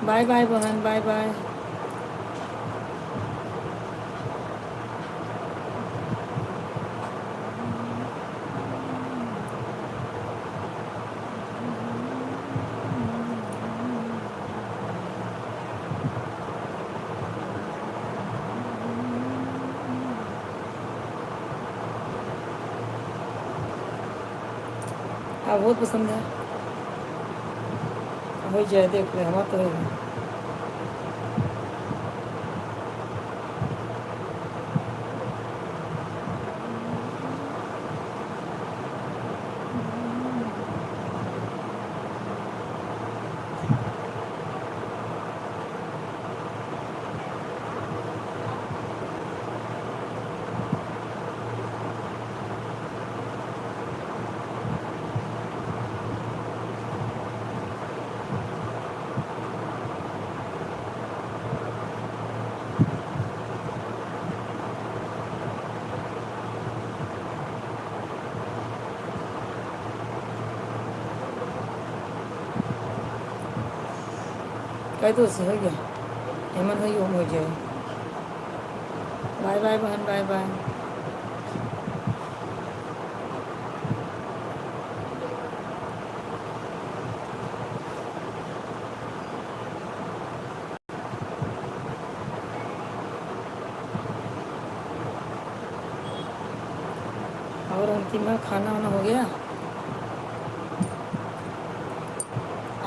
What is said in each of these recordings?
Bye bye बहन, bye bye. हाँ बहुत पसंद है। हो जाए देख ले, हमारा तो है। कह तो से हो गया, हेमन हो जाए। बाय बाय बहन, बाय बाय। और अंतिमा खाना वाना हो गया?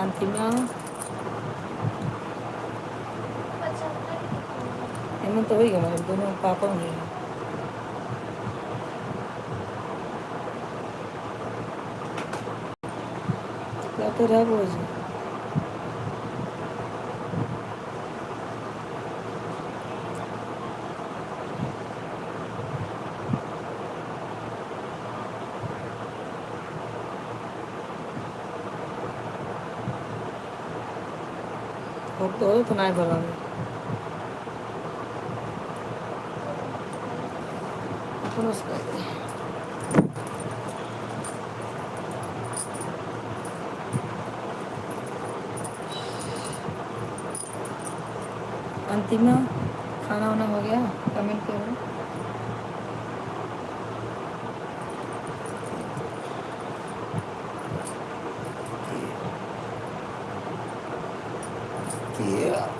अंतिमा हेमन तो हो गया, हमारे दोनों पापा होंगे। क्या तो रहा वो जी। तो नहीं भला अपन उसका अंतिमा खाना वाना हो गया? कमेंट करो। Yeah.